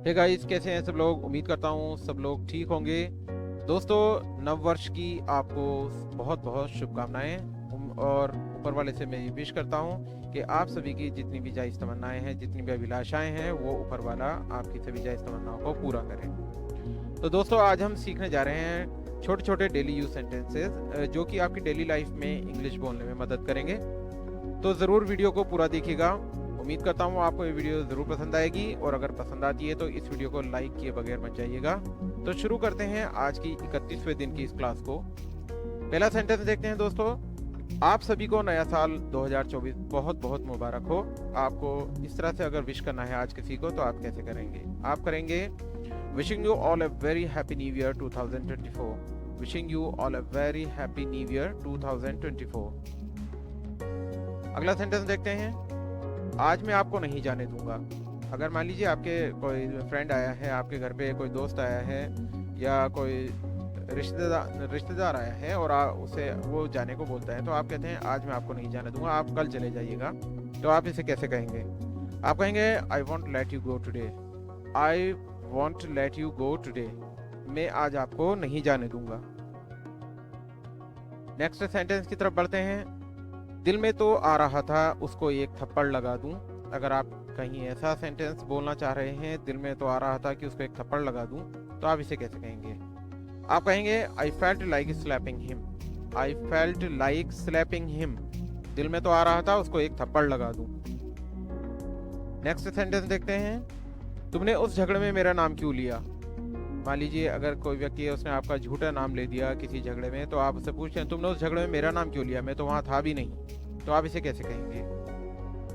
Hey guys, कैसे हैं सब लोग। उम्मीद करता हूँ सब लोग ठीक होंगे। दोस्तों, नव वर्ष की आपको बहुत बहुत शुभकामनाएं। और ऊपर वाले से मैं ये विश करता हूँ कि आप सभी की जितनी भी जायज़ तमन्नाएं हैं, जितनी भी अभिलाषाएं हैं, वो ऊपर वाला आपकी सभी जायज़ तमन्नाओं को पूरा करें। तो दोस्तों, आज हम सीखने जा रहे हैं छोटे छोटे डेली यूज सेंटेंसेस जो कि आपकी डेली लाइफ में इंग्लिश बोलने में मदद करेंगे। तो ज़रूर वीडियो को पूरा देखिएगा। उम्मीद करता हूँ आपको ये वीडियो ज़रूर पसंद आएगी, और अगर पसंद आती है तो इस वीडियो को लाइक किए बगैर मत जाइएगा। तो शुरू करते हैं आज की 31वें दिन की इस क्लास को। पहला सेंटेंस देखते हैं दोस्तों। आप सभी को नया साल 2024 बहुत बहुत मुबारक हो। आपको इस तरह से अगर विश करना है आज किसी को तो आप कैसे करेंगे? आप करेंगे wishing you all a very happy new year 2024। Wishing you all a very happy new year 2024। अगला सेंटेंस देखते हैं। आज मैं आपको नहीं जाने दूंगा। अगर मान लीजिए आपके कोई फ्रेंड आया है, आपके घर पे कोई दोस्त आया है, या कोई रिश्तेदार आया है और उसे वो जाने को बोलता है, तो आप कहते हैं आज मैं आपको नहीं जाने दूंगा, आप कल चले जाइएगा। तो आप इसे कैसे कहेंगे? आप कहेंगे I won't let you go today. I won't let you go today. मैं आज आपको नहीं जाने दूंगा। नेक्स्ट सेंटेंस की तरफ बढ़ते हैं। दिल में तो आ रहा था उसको एक थप्पड़ लगा दूं। अगर आप कहीं ऐसा सेंटेंस बोलना चाह रहे हैं, दिल में तो आ रहा था कि उसको एक थप्पड़ लगा दूं, तो आप इसे कैसे कहेंगे? आप कहेंगे I felt like slapping him. I felt like slapping him. दिल में तो आ रहा था उसको एक थप्पड़ लगा दूं। नेक्स्ट सेंटेंस देखते हैं। तुमने उस झगड़े में मेरा नाम क्यों लिया? मान लीजिए अगर कोई व्यक्ति है, उसने आपका झूठा नाम ले दिया किसी झगड़े में, तो आप उससे पूछते हैं तुमने उस झगड़े में मेरा नाम क्यों लिया, मैं तो वहां था भी नहीं। तो आप इसे कैसे कहेंगे?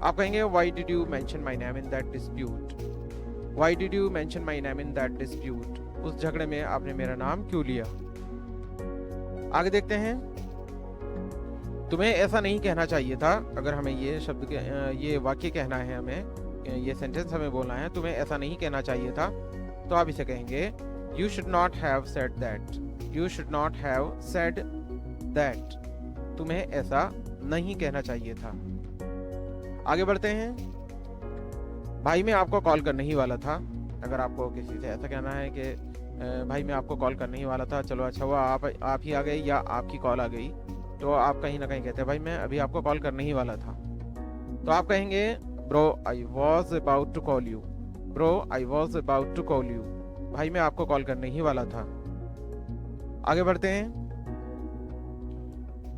आप कहेंगे why did you mention my name in that dispute. Why did you mention my name in that dispute. उस झगड़े में आपने मेरा नाम क्यों लिया? आगे देखते हैं। तुम्हें ऐसा नहीं कहना चाहिए था। अगर हमें ये शब्द ये वाक्य कहना है, हमें ये सेंटेंस हमें बोलना है, तुम्हें ऐसा नहीं कहना चाहिए था, तो आप इसे कहेंगे You should not have said that. You should not have said that. तुम्हें ऐसा नहीं कहना चाहिए था। आगे बढ़ते हैं। भाई मैं आपको कॉल करने ही वाला था। अगर आपको किसी से ऐसा कहना है कि भाई मैं आपको कॉल करने ही वाला था, चलो अच्छा हुआ आप ही आ गए या आपकी कॉल आ गई, तो आप कहीं ना कहीं कहते हैं भाई मैं अभी आपको कॉल करने ही वाला था। तो आप कहेंगे bro I was about to call you. Bro I was about to call you. भाई मैं आपको कॉल करने ही वाला था। आगे बढ़ते हैं।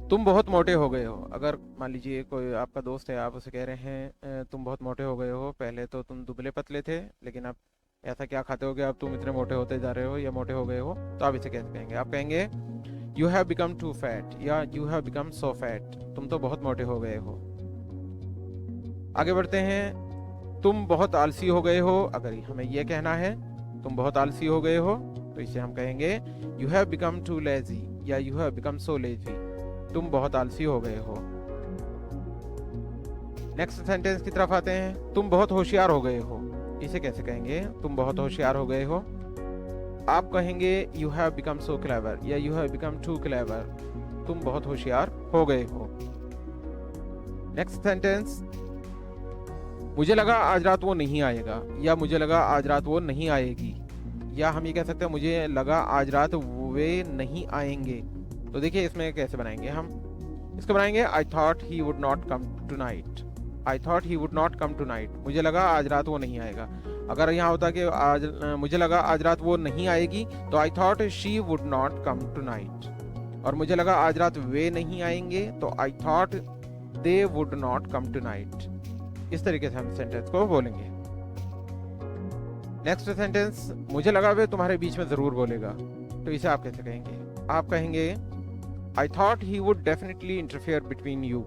तुम बहुत मोटे हो गए हो। अगर मान लीजिए कोई आपका दोस्त है, आप उसे कह रहे हैं तुम बहुत मोटे हो गए हो, पहले तो तुम दुबले पतले थे, लेकिन अब ऐसा क्या खाते हो कि अब तुम इतने मोटे होते जा रहे हो या मोटे हो गए हो, तो आप इसे कैसे कहेंगे? आप कहेंगे you have become too fat, या you have become so fat. तुम तो बहुत मोटे हो गए हो। आगे बढ़ते हैं। तुम बहुत आलसी हो गए हो। अगर हमें यह कहना है तुम बहुत आलसी हो गए हो, तो इसे हम कहेंगे you have become too lazy, या you have become so lazy. तुम बहुत आलसी हो गए हो। नेक्स्ट सेंटेंस की तरफ आते हैं। तुम बहुत होशियार हो गए हो। इसे कैसे कहेंगे? तुम बहुत होशियार हो गए हो। आप कहेंगे you have become so clever, या you have become too clever. तुम बहुत होशियार हो गए हो। Next sentence. मुझे लगा आज रात वो नहीं आएगा, या मुझे लगा आज रात वो नहीं आएगी, या हम ये कह सकते हैं मुझे लगा आज रात वे नहीं आएंगे। तो देखिए इसमें कैसे बनाएंगे हम इसको। बनाएंगे I thought he would not come tonight. I thought he would not come tonight. मुझे लगा आज रात वो नहीं आएगा। अगर यहाँ होता कि आज मुझे लगा आज रात वो नहीं आएगी, तो I thought she would not come tonight. और मुझे लगा आज रात वे नहीं आएंगे, तो I thought they would not come tonight. इस तरीके से हम सेंटेंस को बोलेंगे। Next sentence. मुझे लगा वे तुम्हारे बीच में जरूर बोलेगा। तो इसे आप कैसे कहेंगे? आप कहेंगे I thought he would definitely interfere between you.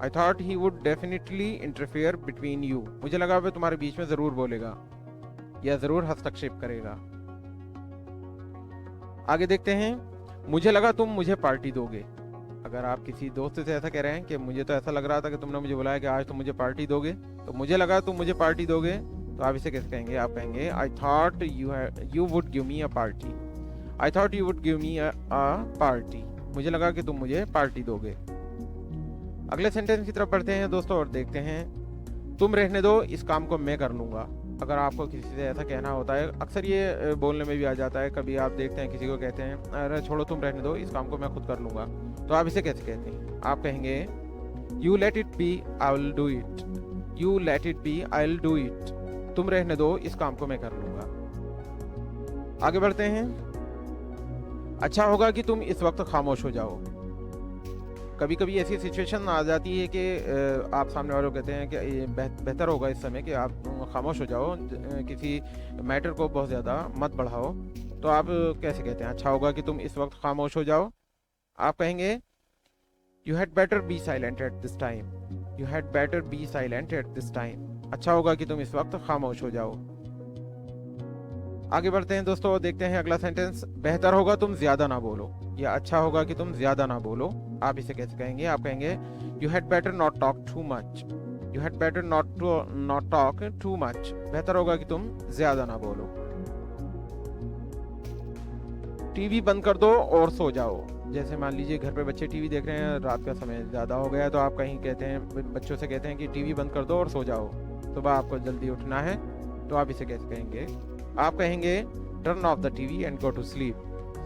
I thought he would definitely interfere between you. मुझे लगा वे तुम्हारे बीच में जरूर बोलेगा या जरूर हस्तक्षेप करेगा। आगे देखते हैं। मुझे लगा तुम मुझे पार्टी दोगे। अगर आप किसी दोस्त से ऐसा कह रहे हैं कि मुझे तो ऐसा लग रहा था कि तुमने मुझे बुलाया कि आज तुम मुझे पार्टी दोगे, तो मुझे लगा तुम मुझे पार्टी दोगे, तो आप इसे कैसे कहेंगे? आप कहेंगे I thought you would give me a party. I thought you would give me a party. मुझे लगा कि तुम मुझे पार्टी दोगे। अगले सेंटेंस की तरफ बढ़ते हैं दोस्तों और देखते हैं। तुम रहने दो, इस काम को मैं कर लूंगा। अगर आपको किसी से ऐसा कहना होता है, अक्सर ये बोलने में भी आ जाता है, कभी आप देखते हैं किसी को कहते हैं अरे छोड़ो तुम रहने दो, इस काम को मैं खुद कर लूँगा, तो आप इसे कैसे कहते हैं? आप कहेंगे you let it be I will do it, you let it be I will do it, तुम रहने दो, इस काम को मैं कर लूँगा। आगे बढ़ते हैं। अच्छा होगा कि तुम इस वक्त खामोश हो जाओ। कभी कभी ऐसी सिचुएशन आ जाती है कि आप सामने वालों को कहते हैं कि ये बेहतर होगा इस समय कि आप खामोश हो जाओ, किसी मैटर को बहुत ज़्यादा मत बढ़ाओ, तो आप कैसे कहते हैं? अच्छा होगा कि तुम इस वक्त खामोश हो जाओ। आप कहेंगे you had better be silent at this time, you had better be silent at this time, अच्छा होगा कि तुम इस वक्त खामोश हो जाओ। आगे बढ़ते हैं दोस्तों, देखते हैं अगला सेंटेंस। बेहतर होगा तुम ज्यादा ना बोलो, या अच्छा होगा कि तुम ज्यादा ना बोलो, आप इसे कैसे कहेंगे? आप कहेंगे you had better not talk too much, you had better not talk too much, बेहतर होगा कि तुम ज्यादा ना बोलो। टीवी बंद कर दो और सो जाओ। जैसे मान लीजिए घर पे बच्चे टीवी देख रहे हैं, रात का समय ज़्यादा हो गया है, तो आप कहीं कहते हैं, बच्चों से कहते हैं कि टीवी बंद कर दो और सो जाओ, सुबह आपको जल्दी उठना है, तो आप इसे कैसे कहेंगे? आप कहेंगे turn off the TV and go to sleep,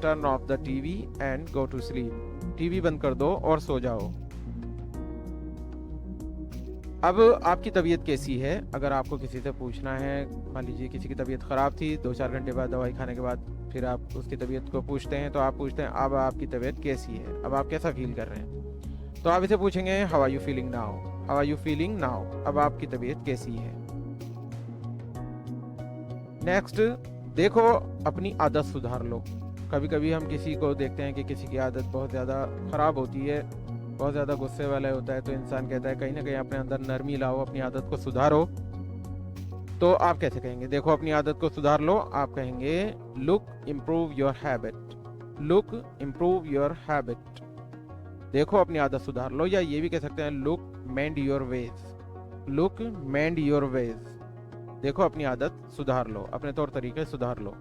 turn off the TV and go to sleep, TV बंद कर दो और सो जाओ। अब आपकी तबीयत कैसी है? अगर आपको किसी से पूछना है, मान लीजिए किसी की तबीयत ख़राब थी, 2-4 घंटे बाद दवाई खाने के बाद फिर आप उसकी तबीयत को पूछते हैं, तो आप पूछते हैं अब आपकी तबीयत कैसी है, अब आप कैसा फील कर रहे हैं? तो आप इसे पूछेंगे how are you feeling now, how are you feeling now, अब आपकी तबीयत कैसी है। नेक्स्ट, देखो अपनी आदत सुधार लो। कभी कभी हम किसी को देखते हैं कि किसी की आदत बहुत ज़्यादा ख़राब होती है, बहुत ज़्यादा गुस्से वाला होता है, तो इंसान कहता है कहीं ना कहीं अपने अंदर नरमी लाओ, अपनी आदत को सुधारो। तो आप कैसे कहेंगे? देखो अपनी आदत को सुधार लो, आप कहेंगे look improve your habit, look improve your habit, देखो अपनी आदत सुधार लो। या ये भी कह सकते हैं look mend your ways, look mend your ways, देखो अपनी आदत सुधार लो, अपने तौर तरीके सुधार लो।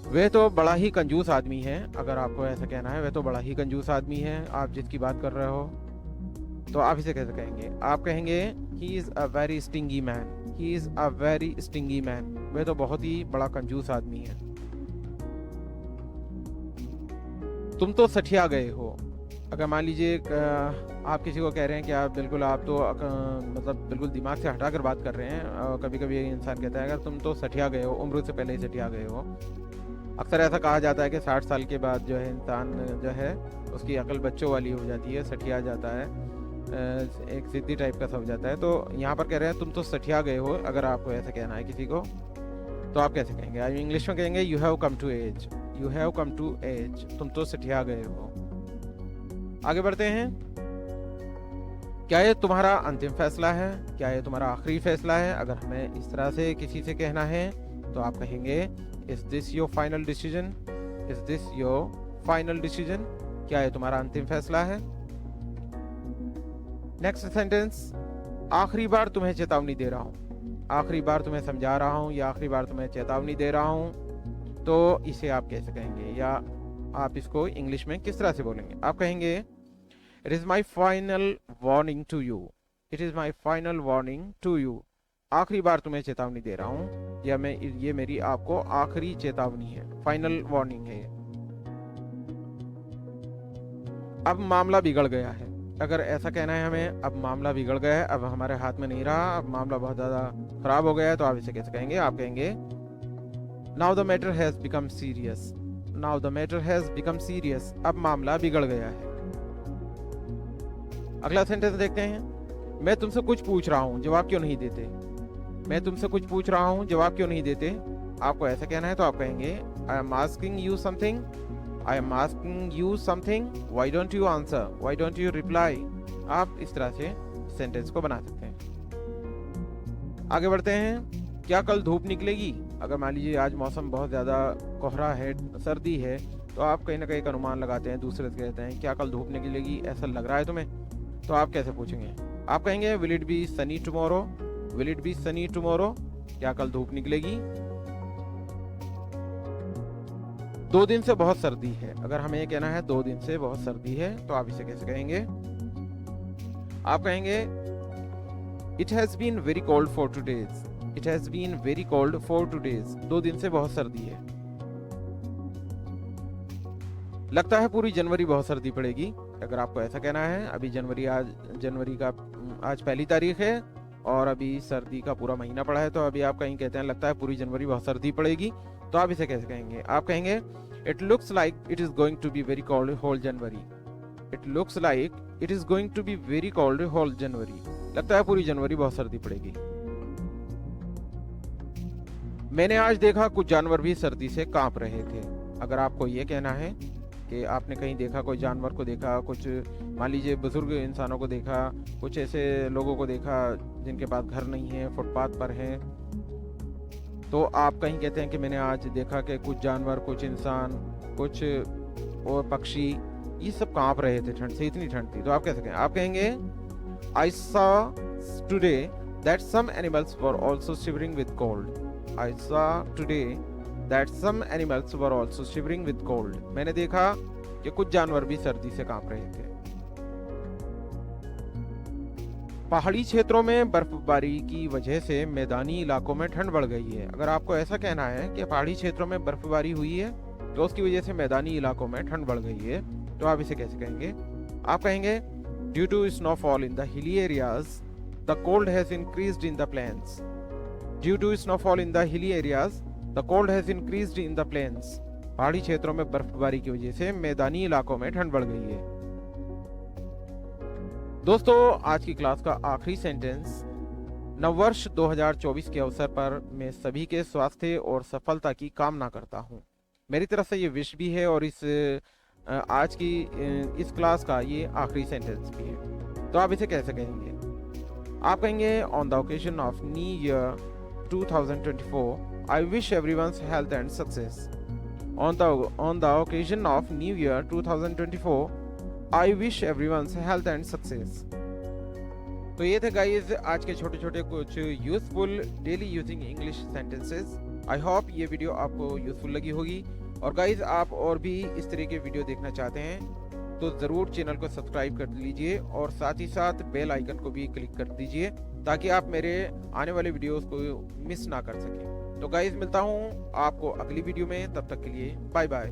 वह तो बड़ा ही कंजूस आदमी है, अगर आपको ऐसा कहना है, वह तो बड़ा ही कंजूस आदमी है, आप जिसकी बात कर रहे हो, तो आप इसे कैसे कहेंगे? आप कहेंगे he is a very stingy man, he is a very stingy man, वह तो बहुत ही बड़ा कंजूस आदमी है। तुम तो सठिया गए हो। अगर मान लीजिए आप किसी को कह रहे हैं कि आप बिल्कुल, आप तो मतलब बिल्कुल दिमाग से हटाकर बात कर रहे हैं, कभी कभी इंसान कहता है अगर तुम तो सठिया गए हो, उम्र से पहले ही सठिया गए हो। अक्सर ऐसा कहा जाता है कि 60 साल के बाद जो है इंसान जो है उसकी अकल बच्चों वाली हो जाती है, सठिया जाता है, एक जिद्दी टाइप का सा हो जाता है। तो यहाँ पर कह रहे हैं तुम तो सठिया गए हो, अगर आपको ऐसा कहना है किसी को, तो आप कैसे कहेंगे? आप इंग्लिश में कहेंगे you have come to age, you have come to age, तुम तो सठिया गए हो। आगे बढ़ते हैं। क्या ये तुम्हारा अंतिम फैसला है? क्या ये तुम्हारा आखिरी फैसला है? अगर हमें इस तरह से किसी से कहना है तो आप कहेंगे is this your final decision, is this your final decision, क्या ये तुम्हारा अंतिम फैसला है? नेक्स्ट सेंटेंस, आखिरी बार तुम्हें चेतावनी दे रहा हूँ, आखिरी बार तुम्हें समझा रहा हूँ, या आखिरी बार तुम्हें चेतावनी दे रहा हूँ, तो इसे आप कैसे कहेंगे, या आप इसको इंग्लिश में किस तरह से बोलेंगे? आप कहेंगे it is my final warning to you, it is my final warning to you, आखिरी बार तुम्हें चेतावनी दे रहा हूँ, या ये मेरी आपको आखिरी चेतावनी है, फाइनल वार्निंग है। अब मामला बिगड़ गया है। अगर ऐसा कहना है हमें, अब मामला बिगड़ गया है, अब हमारे हाथ में नहीं रहा, अब मामला बहुत ज़्यादा खराब हो गया है, तो आप इसे कैसे कहेंगे? आप कहेंगे now the matter has become serious, now the matter has become serious, अब मामला बिगड़ गया है। अगला सेंटेंस देखते हैं। मैं तुमसे कुछ पूछ रहा हूँ, जवाब क्यों नहीं देते? मैं तुमसे कुछ पूछ रहा हूँ, जवाब क्यों नहीं देते? आपको ऐसा कहना है तो आप कहेंगे I am asking you something, I am asking you something, why don't you answer, why don't you reply. आप इस तरह से सेंटेंस को बना सकते हैं। आगे बढ़ते हैं। क्या कल धूप निकलेगी? अगर मान लीजिए आज मौसम बहुत ज़्यादा कोहरा है, सर्दी है, तो आप कहीं ना कहीं एक अनुमान लगाते हैं, दूसरे से कहते हैं क्या कल धूप निकलेगी, ऐसा लग रहा है तुम्हें? तो आप कैसे पूछेंगे? आप कहेंगे will it be Sunny tomorrow, will it be Sunny tomorrow, क्या कल धूप निकलेगी? 2 दिन से बहुत सर्दी है। अगर हमें ये कहना है 2 दिन से बहुत सर्दी है, तो आप इसे कैसे कहेंगे? आप कहेंगे it has been very cold for 2 days. It has been very cold for 2 days. 2 दिन से बहुत सर्दी है. लगता है पूरी जनवरी बहुत सर्दी पड़ेगी. अगर आपको ऐसा कहना है, अभी जनवरी का आज 1 तारीख है और अभी सर्दी का पूरा महीना पड़ा है, तो अभी आप कहीं कहते हैं लगता है पूरी जनवरी बहुत सर्दी पड़ेगी, तो आप इसे कैसे कहेंगे? आप कहेंगे it looks like it is going to be very cold whole January. It looks like it is going to be very cold whole January. लगता है पूरी जनवरी बहुत सर्दी पड़ेगी. मैंने आज देखा कुछ जानवर भी सर्दी से कांप रहे थे. अगर आपको ये कहना है कि आपने कहीं देखा, कोई जानवर को देखा, कुछ मान लीजिए बुजुर्ग इंसानों को देखा, कुछ ऐसे लोगों को देखा जिनके पास घर नहीं है, फुटपाथ पर हैं, तो आप कहीं कहते हैं कि मैंने आज देखा कि कुछ जानवर, कुछ इंसान, कुछ और पक्षी, ये सब कांप रहे थे ठंड से, इतनी ठंड थी. तो आप कैसे कहें? आप कहेंगे I saw today that some animals were also shivering with cold. I saw today that some animals were also shivering with cold. मैंने देखा कि कुछ जानवर भी सर्दी से कांप रहे थे. पहाड़ी क्षेत्रों में बर्फबारी की वजह से मैदानी इलाकों में ठंड बढ़ गई है. अगर आपको ऐसा कहना है कि पहाड़ी क्षेत्रों में बर्फबारी हुई है तो उसकी वजह से मैदानी इलाकों में ठंड बढ़ गई है, तो आप इसे कैसे कहेंगे? आप कहेंगे due to snowfall in the hilly areas the cold has increased in the plains. Due to snowfall in the hilly areas the cold has increased in the plains. पहाड़ी क्षेत्रों में बर्फबारी की वजह से मैदानी इलाकों में ठंड बढ़ गई है. दोस्तों, आज की क्लास का आखिरी सेंटेंस, नववर्ष 2024 के अवसर पर मैं सभी के स्वास्थ्य और सफलता की कामना करता हूँ. मेरी तरफ से ये विश भी है और आज की इस क्लास का ये आखिरी सेंटेंस भी है. तो आप इसे कैसे कहेंगे? आप कहेंगे on the occasion of new year 2024 I wish everyone's health and success. On the occasion of New Year 2024, I wish everyone's health and success. तो ये थे गाइस आज के छोटे छोटे कुछ useful daily using English sentences. I hope ये video आपको यूजफुल लगी होगी. और गाइस, आप और भी इस तरह के वीडियो देखना चाहते हैं तो ज़रूर चैनल को सब्सक्राइब कर लीजिए और साथ ही साथ बेल आइकन को भी क्लिक कर दीजिए ताकि आप मेरे आने वाले वीडियोस को मिस ना कर सकें. तो गाइस, मिलता हूँ आपको अगली वीडियो में. तब तक के लिए बाय बाय.